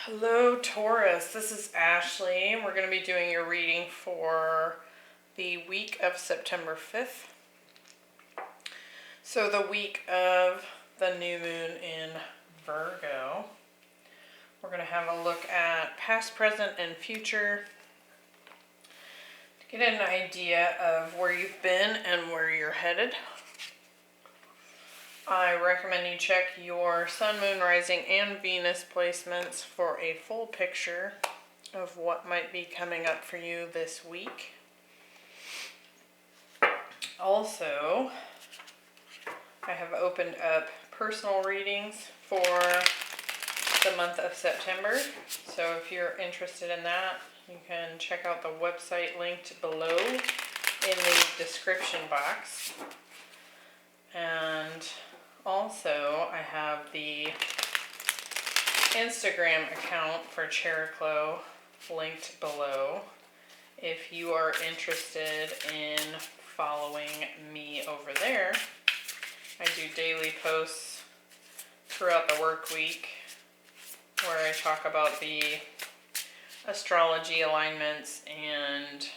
Hello, Taurus. This is Ashley. We're going to be doing your reading for the week of September 5th. So the week of the new moon in Virgo. We're going to have a look at past, present, and future to get an idea of where you've been and where you're headed. I recommend you check your sun, moon, rising, and Venus placements for a full picture of what might be coming up for you this week. Also, I have opened up personal readings for the month of September. So if you're interested in that, you can check out the website linked below in the description box. And also, I have the Instagram account for Chericlo linked below if you are interested in following me over there. I do daily posts throughout the work week where I talk about the astrology alignments and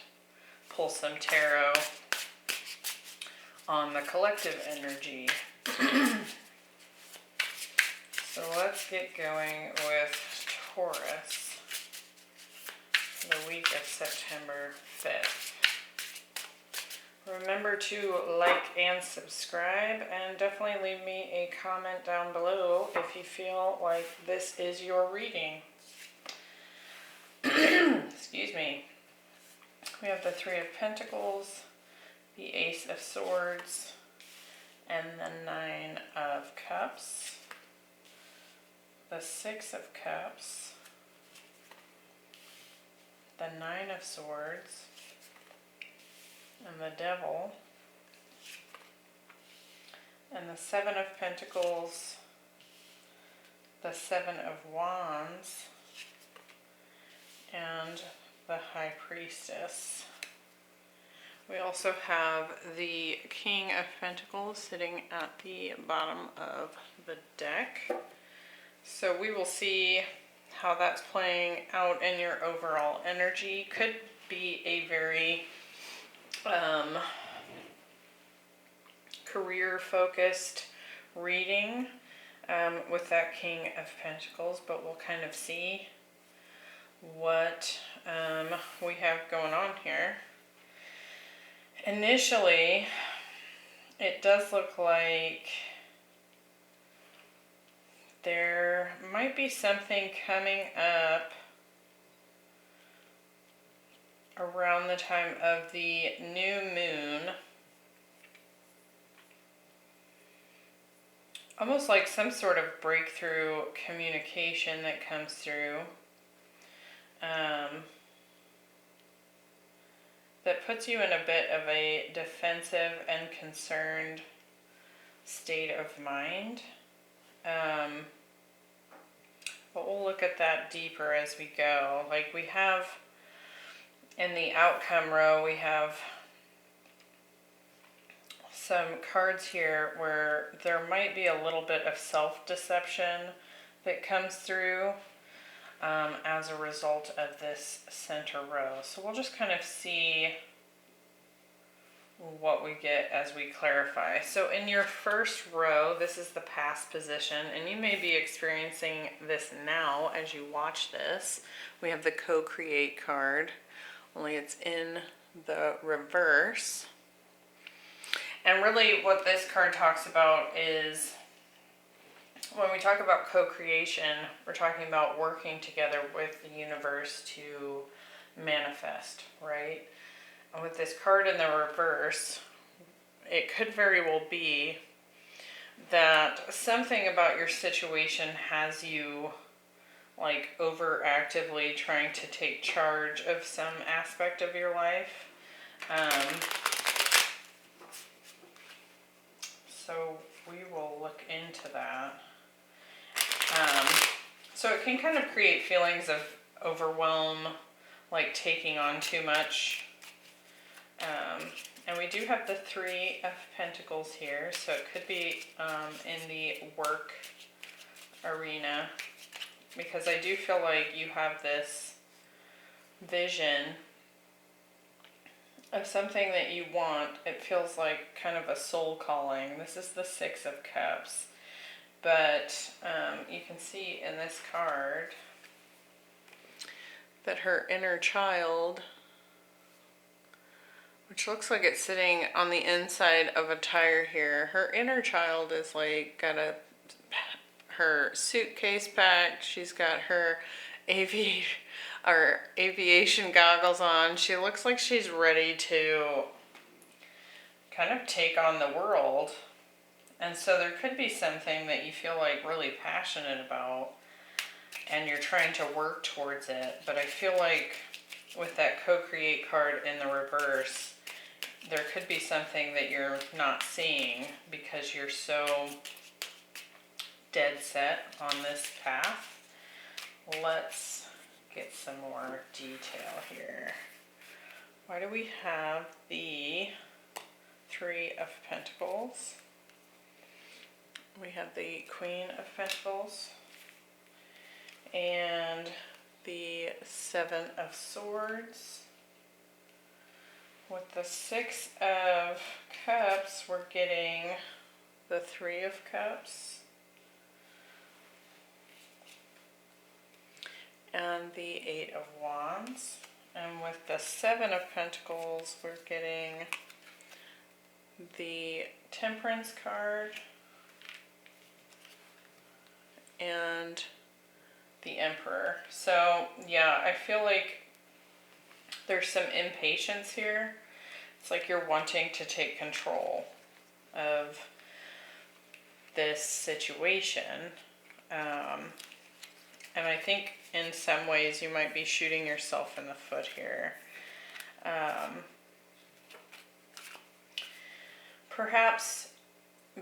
pull some tarot on the collective energy. So let's get going with Taurus for the week of September 5th. Remember to like and subscribe, and definitely leave me a comment down below if you feel like this is your reading. Excuse me. We have the Three of Pentacles, the Ace of Swords, and the Nine of Cups, the Six of Cups, the Nine of Swords, and the Devil, and the Seven of Pentacles, the Seven of Wands, and the High Priestess. We also have the King of Pentacles sitting at the bottom of the deck. So we will see how that's playing out in your overall energy. Could be a very career-focused reading with that King of Pentacles, but we'll kind of see what we have going on here. Initially, it does look like there might be something coming up around the time of the new moon. Almost like some sort of breakthrough communication that comes through. That puts you in a bit of a defensive and concerned state of mind. But we'll look at that deeper as we go. Like we have in the outcome row, we have some cards here where there might be a little bit of self-deception that comes through as a result of this center row. So we'll just kind of see what we get as we clarify. So in your first row, this is the past position, and you may be experiencing this now as you watch this. We have the co-create card, only it's in the reverse. And really what this card talks about is, when we talk about co-creation, we're talking about working together with the universe to manifest, right? And with this card in the reverse, it could very well be that something about your situation has you like overactively trying to take charge of some aspect of your life. So we will look into that. So it can kind of create feelings of overwhelm, like taking on too much. And we do have the Three of Pentacles here, so it could be in the work arena. because I do feel like you have this vision of something that you want. It feels like kind of a soul calling. This is the Six of Cups. But you can see in this card that her inner child, which looks like it's sitting on the inside of a tire here, her inner child is like got her suitcase packed. She's got her aviation goggles on. She looks like she's ready to kind of take on the world. And so there could be something that you feel like really passionate about and you're trying to work towards it. But I feel like with that co-create card in the reverse, there could be something that you're not seeing because you're so dead set on this path. Let's get some more detail here. Why do we have the Three of Pentacles? We have the Queen of Pentacles and the Seven of Swords. With the Six of Cups, we're getting the Three of Cups and the Eight of Wands. And with the Seven of Pentacles, we're getting the Temperance card and the Emperor. So yeah, I feel like there's some impatience here. It's like you're wanting to take control of this situation. And I think in some ways you might be shooting yourself in the foot here. Perhaps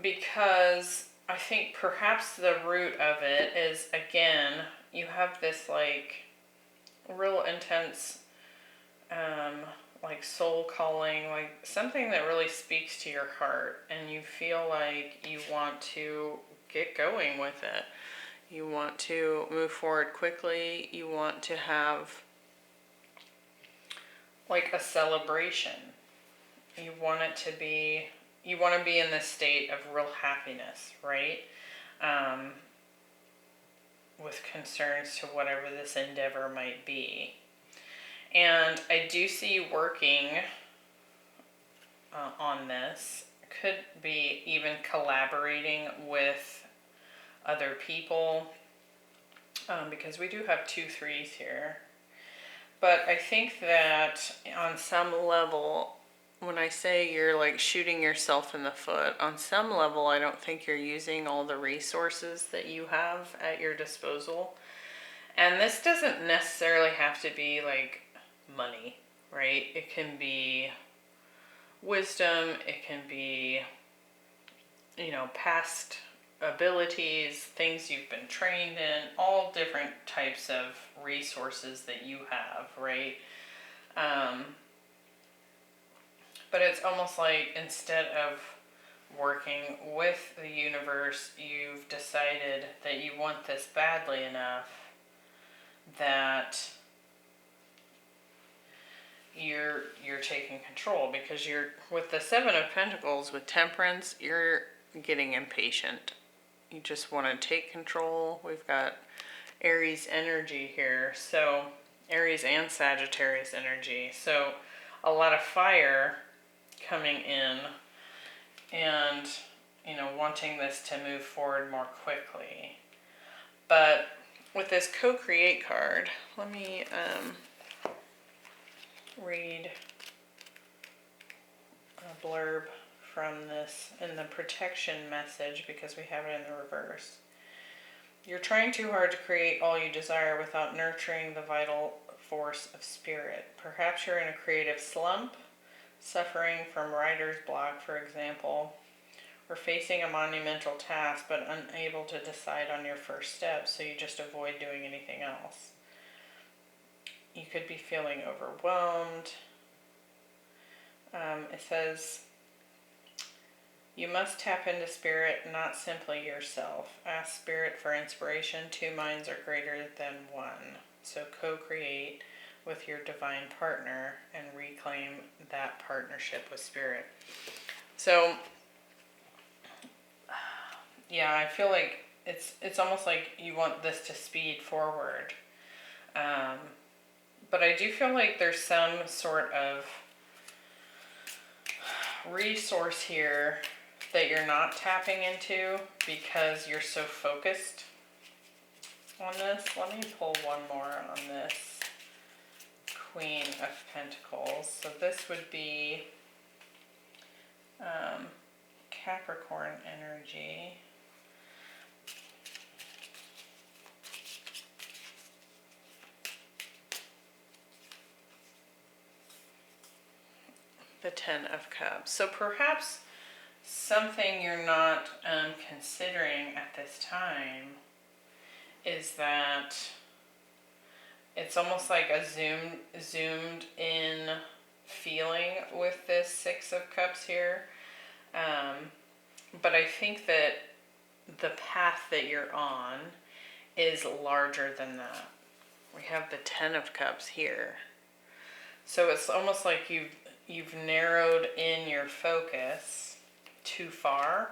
because I think perhaps the root of it is, again, you have this like real intense like soul calling, like something that really speaks to your heart, and you feel like you want to get going with it. You want to move forward quickly. You want to have like a celebration. You want it to be, you want to be in this state of real happiness, right? With concerns to whatever this endeavor might be. And I do see you working on this. Could be even collaborating with other people, because we do have 2 3s here. But I think that on some level, when I say you're like shooting yourself in the foot, on some level I don't think you're using all the resources that you have at your disposal. And this doesn't necessarily have to be like money, right? It can be wisdom, it can be, you know, past abilities, things you've been trained in, all different types of resources that you have, right? But it's almost like instead of working with the universe, you've decided that you want this badly enough that you're taking control, because you're with the Seven of Pentacles with Temperance, you're getting impatient. You just want to take control. We've got Aries energy here, so Aries and Sagittarius energy, so a lot of fire coming in, and you know, wanting this to move forward more quickly. But with this co-create card, let me read a blurb from this in the protection message, because we have it in the reverse. You're trying too hard to create all you desire without nurturing the vital force of spirit. Perhaps you're in a creative slump, suffering from writer's block, for example, or facing a monumental task but unable to decide on your first step, so you just avoid doing anything else. You could be feeling overwhelmed. It says, You must tap into spirit, not simply yourself. Ask spirit for inspiration. Two minds are greater than one. So co-create with your divine partner and reclaim that partnership with spirit. So yeah, I feel like it's almost like you want this to speed forward. But I do feel like there's some sort of resource here that you're not tapping into because you're so focused on this. Let me pull one more on this Queen of Pentacles. So this would be Capricorn energy. The Ten of Cups. So perhaps something you're not considering at this time is that it's almost like a zoomed in feeling with this Six of Cups here. But I think that the path that you're on is larger than that. We have the Ten of Cups here. So it's almost like you've narrowed in your focus too far.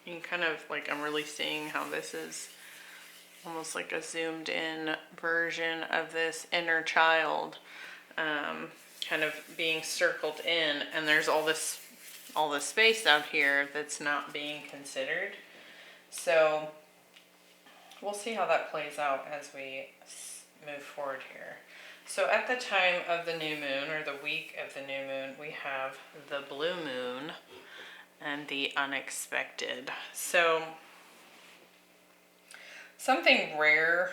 You can kind of like, I'm really seeing how this is almost like a zoomed in version of this inner child, kind of being circled in, and there's all this space out here that's not being considered. So we'll see how that plays out as we move forward here. So at the time of the new moon, or the week of the new moon, we have the blue moon and the unexpected. So something rare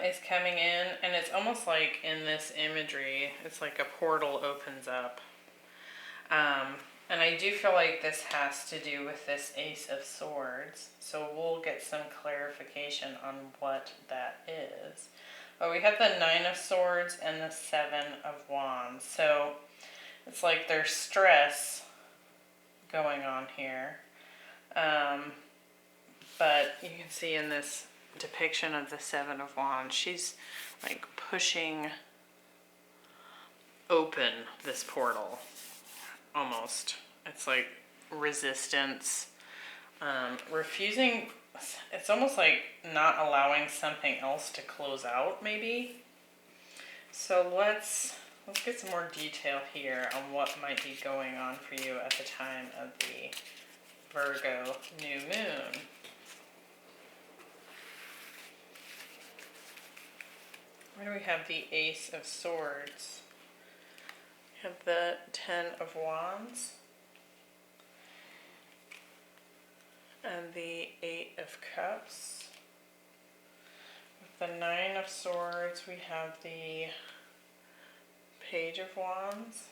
is coming in, and it's almost like in this imagery, it's like a portal opens up. And I do feel like this has to do with this Ace of Swords. So we'll get some clarification on what that is. But we have the Nine of Swords and the Seven of Wands. So it's like there's stress going on here. But you can see in this depiction of the Seven of Wands, she's like pushing open this portal. Almost. It's like resistance, refusing. It's almost like not allowing something else to close out, maybe. So let's get some more detail here on what might be going on for you at the time of the Virgo new moon. Where do we have the Ace of Swords? We have the Ten of Wands and the Eight of Cups. With the Nine of Swords, we have the Page of Wands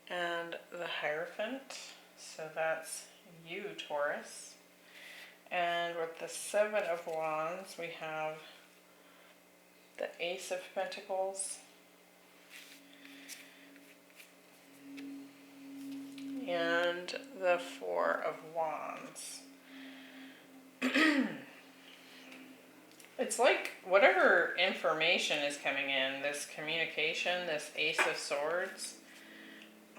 and the Hierophant. So that's you, Taurus. And with the Seven of Wands, we have the Ace of Pentacles and the Four of Wands. It's like whatever information is coming in, this communication, this Ace of Swords,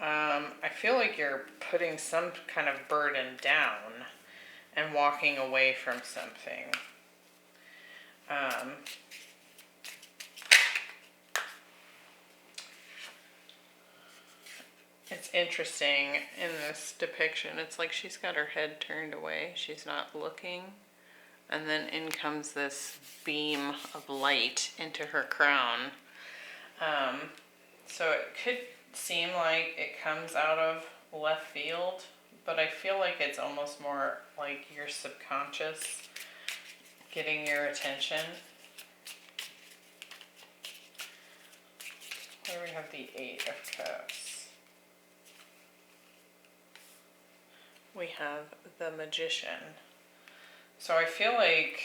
I feel like you're putting some kind of burden down and walking away from something. It's interesting in this depiction. It's like she's got her head turned away. She's not looking. And then in comes this beam of light into her crown. So it could seem like it comes out of left field, but I feel like it's almost more like your subconscious getting your attention. Here we have the Eight of Cups. We have the Magician. So I feel like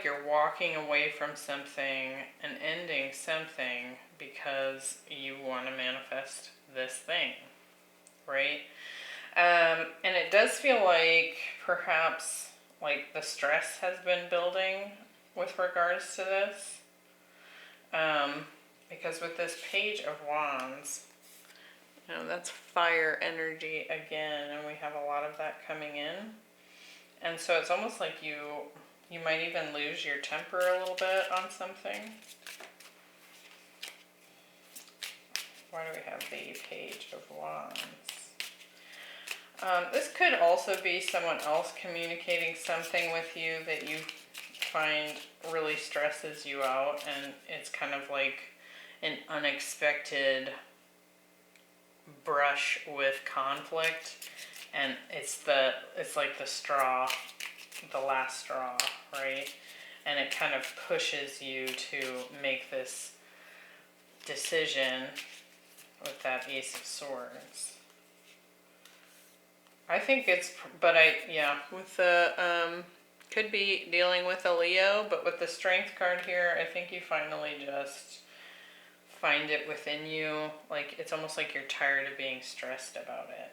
you're walking away from something and ending something because you want to manifest this thing, right? And it does feel like perhaps like the stress has been building with regards to this. Because with this Page of Wands, that's fire energy again, and we have a lot of that coming in. And so it's almost like you might even lose your temper a little bit on something. Why do we have the Page of Wands? This could also be someone else communicating something with you that you find really stresses you out, and it's kind of like an unexpected brush with conflict, and it's like the straw, the last straw, right? And it kind of pushes you to make this decision with that Ace of Swords. I think it's, with the, could be dealing with a Leo, but with the Strength card here, I think you finally just find it within you. Like, it's almost like you're tired of being stressed about it.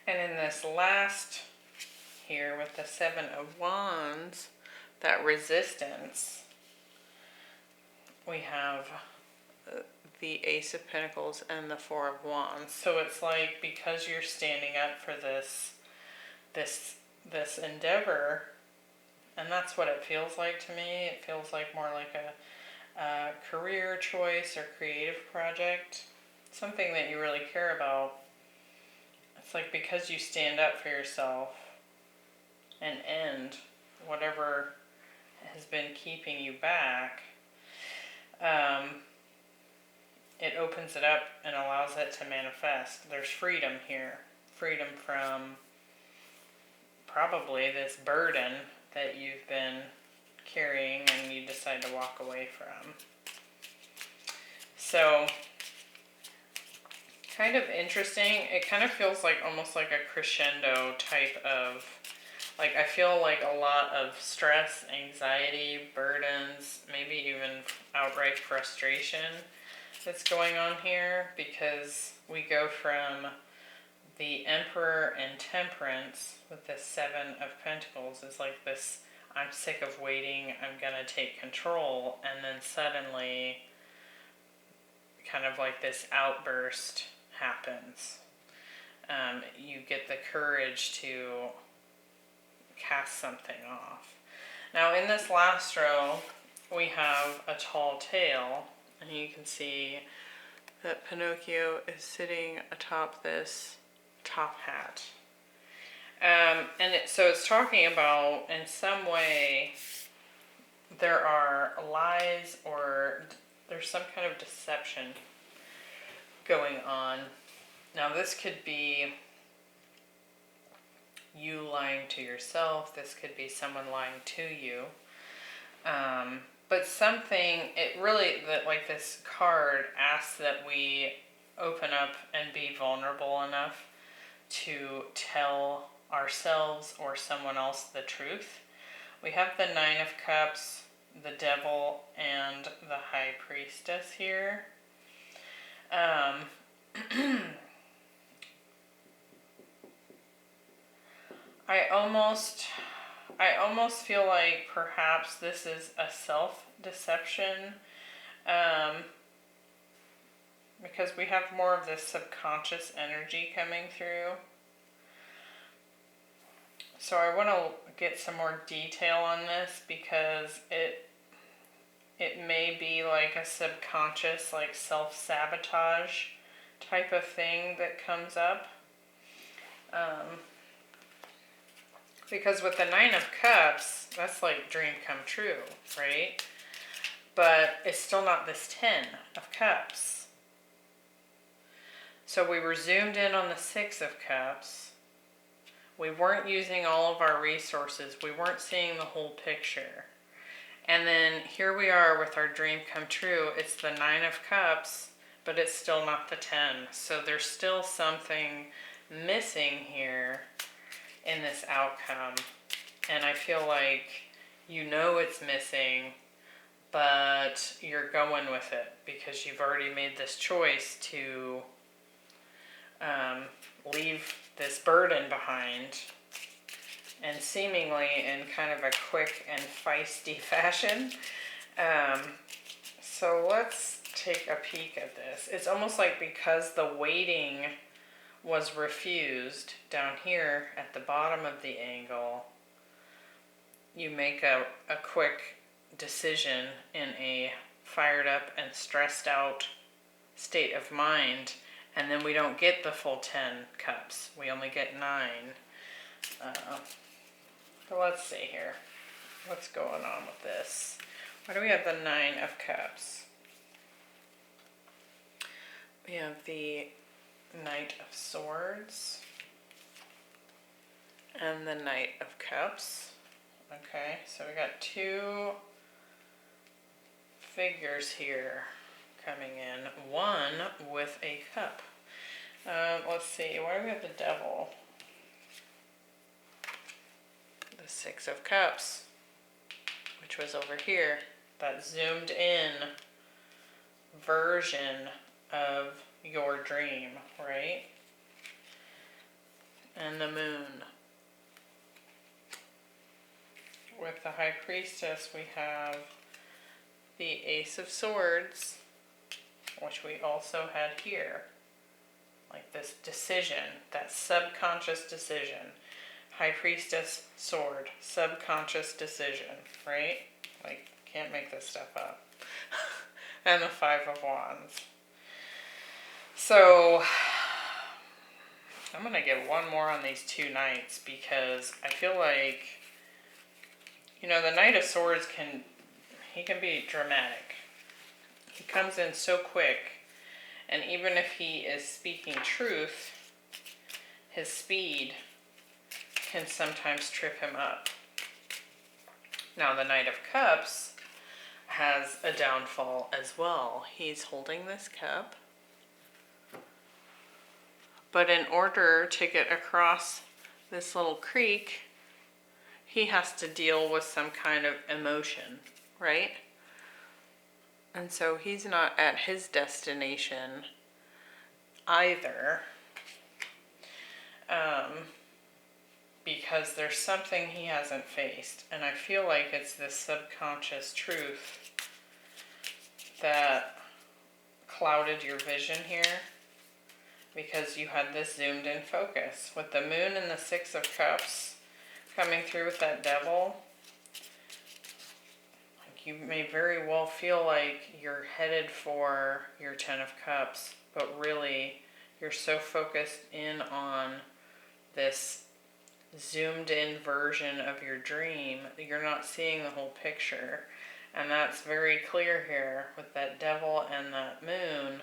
And in this last here with the Seven of Wands, that resistance, we have the Ace of Pentacles and the Four of Wands. So it's like, because you're standing up for this endeavor, and that's what it feels like to me. It feels like more like a career choice or creative project, something that you really care about. It's like, because you stand up for yourself and end whatever has been keeping you back, it opens it up and allows it to manifest. There's freedom here. Freedom from probably this burden that you've been carrying and you decide to walk away from. So, kind of interesting. It kind of feels like almost like a crescendo type of, like, I feel like a lot of stress, anxiety, burdens, maybe even outright frustration that's going on here, because we go from the Emperor and Temperance with the Seven of Pentacles is like this, I'm sick of waiting, I'm gonna take control, and then suddenly kind of like this outburst happens. You get the courage to cast something off. Now in this last row, we have a tall tale, and you can see that Pinocchio is sitting atop this top hat. So it's talking about, in some way, there are lies or there's some kind of deception going on. Now this could be you lying to yourself. This could be someone lying to you. But something, like this card asks that we open up and be vulnerable enough to tell ourselves or someone else the truth. We have the Nine of Cups, the Devil, and the High Priestess here. I almost feel like perhaps this is a self-deception, because we have more of this subconscious energy coming through. So I want to get some more detail on this, because it may be like a subconscious, like self-sabotage type of thing that comes up. Because with the Nine of Cups, that's like dream come true, right? But it's still not this 10 of Cups. So we were zoomed in on the Six of Cups. We weren't using all of our resources. We weren't seeing the whole picture. And then here we are with our dream come true. It's the Nine of Cups, but it's still not the 10. So there's still something missing here in this outcome. And I feel like it's missing, but you're going with it because you've already made this choice to leave this burden behind, and seemingly in kind of a quick and feisty fashion. So let's take a peek at this. It's almost like because the waiting was refused down here at the bottom of the angle, you make a quick decision in a fired up and stressed out state of mind, and then we don't get the full 10 cups. We only get 9. So let's see here. What's going on with this? Why do we have the 9 of Cups? We have the Knight of Swords and the Knight of Cups. Okay, so we got 2 figures here coming in. One with a cup. Let's see, why do we have the Devil? The 6 of Cups, which was over here. That zoomed in version of your dream, right? And the Moon. With the High Priestess, we have the Ace of Swords, which we also had here. Like this decision, that subconscious decision. High Priestess, sword, subconscious decision, right? Like, can't make this stuff up. And the 5 of Wands. So, I'm going to get one more on these 2 knights because I feel like, you know, the Knight of Swords can be dramatic. He comes in so quick, and even if he is speaking truth, his speed can sometimes trip him up. Now the Knight of Cups has a downfall as well. He's holding this cup, but in order to get across this little creek, he has to deal with some kind of emotion, right? And so he's not at his destination either. Because there's something he hasn't faced. And I feel like it's this subconscious truth that clouded your vision here, because you had this zoomed in focus. With the Moon and the 6 of Cups coming through with that Devil, like you may very well feel like you're headed for your 10 of Cups, but really you're so focused in on this zoomed in version of your dream, you're not seeing the whole picture. And that's very clear here with that Devil and that Moon.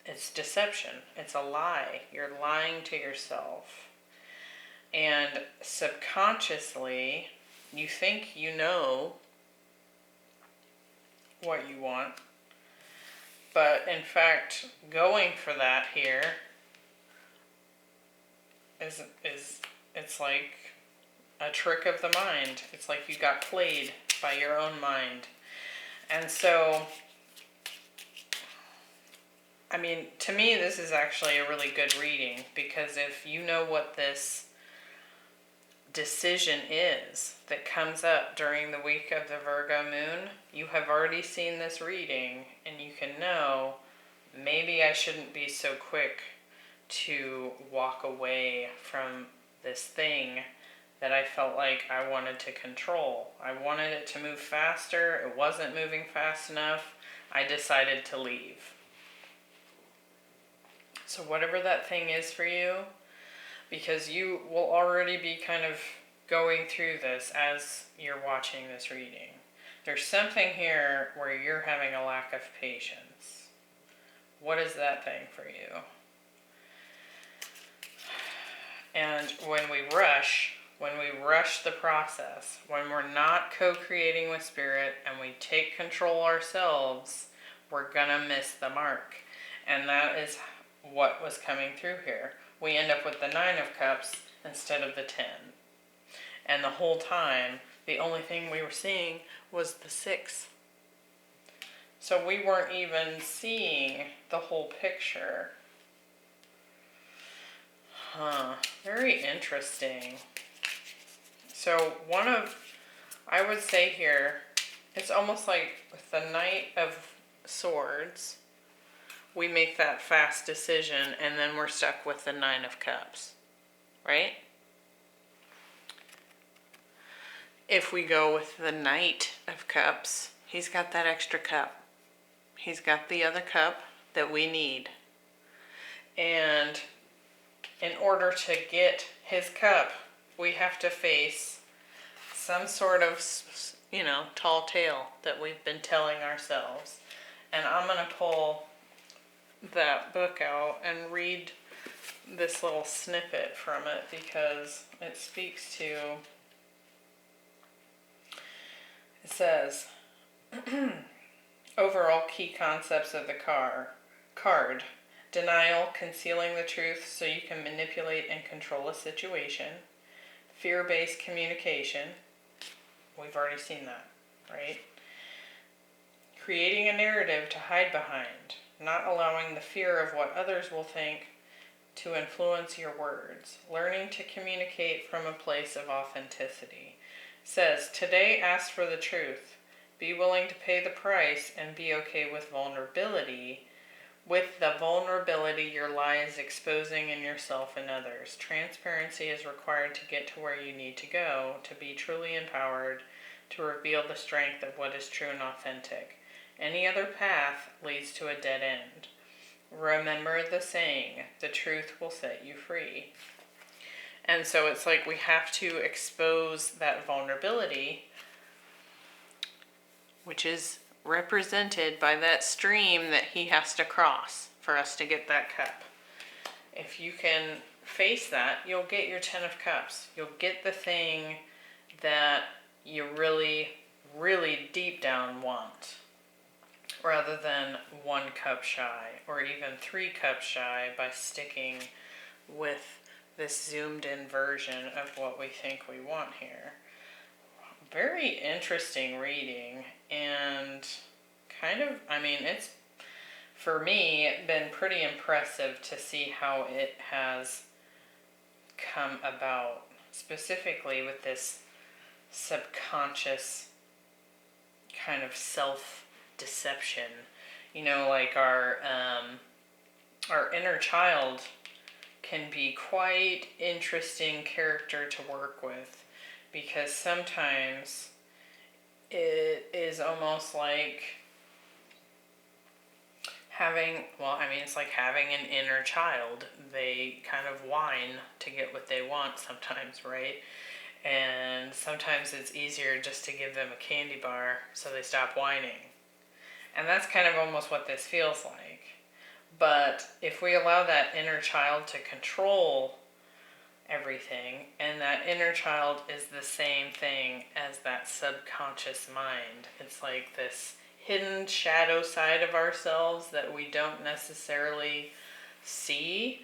It's deception. It's a lie. You're lying to yourself. And subconsciously, you think you know what you want. But in fact, going for that here is it's like a trick of the mind. It's like you got played by your own mind. And so, I mean, to me, this is actually a really good reading, because if you know what this decision is that comes up during the week of the Virgo moon, you have already seen this reading, and you can know, maybe I shouldn't be so quick to walk away from this thing that I felt like I wanted to control. I wanted it to move faster. It wasn't moving fast enough. I decided to leave. So whatever that thing is for you, because you will already be kind of going through this as you're watching this reading. There's something here where you're having a lack of patience. What is that thing for you? And when we rush the process, when we're not co-creating with Spirit and we take control ourselves, we're gonna miss the mark. And that is what was coming through here. We end up with the 9 of Cups instead of the 10. And the whole time, the only thing we were seeing was the 6 So we weren't even seeing the whole picture. Huh, very interesting. So I would say here, it's almost like with the Knight of Swords, we make that fast decision and then we're stuck with the Nine of Cups, right? If we go with the Knight of Cups, he's got that extra cup. He's got the other cup that we need. And in order to get his cup, we have to face some sort of, tall tale that we've been telling ourselves. And I'm going to pull that book out and read this little snippet from it because it speaks to, it says, overall key concepts of the card. Denial, concealing the truth so you can manipulate and control a situation. Fear-based communication. We've already seen that, right? Creating a narrative to hide behind. Not allowing the fear of what others will think to influence your words. Learning to communicate from a place of authenticity. Says, today ask for the truth. Be willing to pay the price and be okay with vulnerability. With the vulnerability your lie is exposing in yourself and others. Transparency is required to get to where you need to go, to be truly empowered, to reveal the strength of what is true and authentic. Any other path leads to a dead end. Remember the saying, the truth will set you free. And so it's like we have to expose that vulnerability, which is represented by that stream that he has to cross for us to get that cup. If you can face that, you'll get your 10 of Cups. You'll get the thing that you really, really deep down want, rather than 1 cup shy or even 3 cups shy by sticking with this zoomed in version of what we think we want here. Very interesting reading, and kind of, it's, for me, been pretty impressive to see how it has come about, specifically with this subconscious kind of self-deception. Like our inner child can be quite interesting character to work with, because sometimes it is almost like it's like having an inner child. They kind of whine to get what they want sometimes, right? And sometimes it's easier just to give them a candy bar so they stop whining. And that's kind of almost what this feels like. But if we allow that inner child to control everything, and that inner child is the same thing as that subconscious mind, it's like this hidden shadow side of ourselves that we don't necessarily see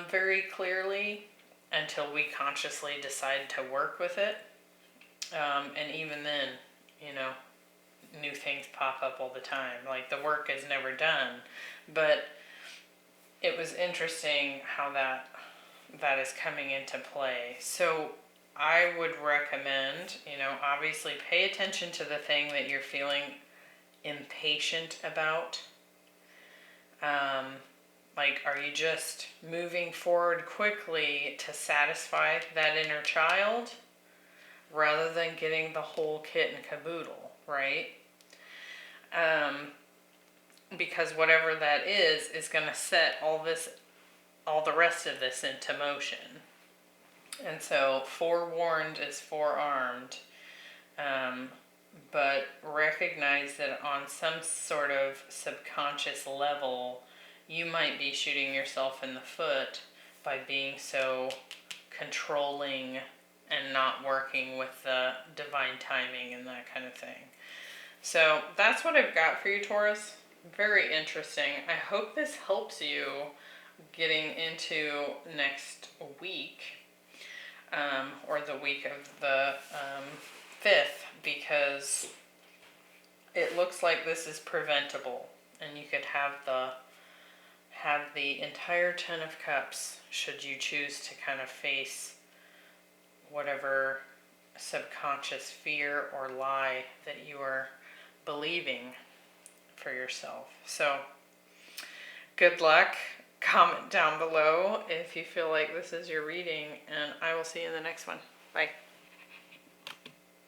very clearly until we consciously decide to work with it. And even then, new things pop up all the time. Like, the work is never done. But it was interesting how that is coming into play. So I would recommend, obviously pay attention to the thing that you're feeling impatient about. Like, are you just moving forward quickly to satisfy that inner child rather than getting the whole kit and caboodle, right? Because whatever that is going to set all the rest of this into motion. And so forewarned is forearmed. But recognize that on some sort of subconscious level, you might be shooting yourself in the foot by being so controlling and not working with the divine timing and that kind of thing. So that's what I've got for you, Taurus. Very interesting. I hope this helps you getting into next week, or the week of the 5th, because it looks like this is preventable, and you could have the entire Ten of Cups should you choose to kind of face whatever subconscious fear or lie that you are believing for yourself. So good luck. Comment down below if you feel like this is your reading, and I will see you in the next one. Bye.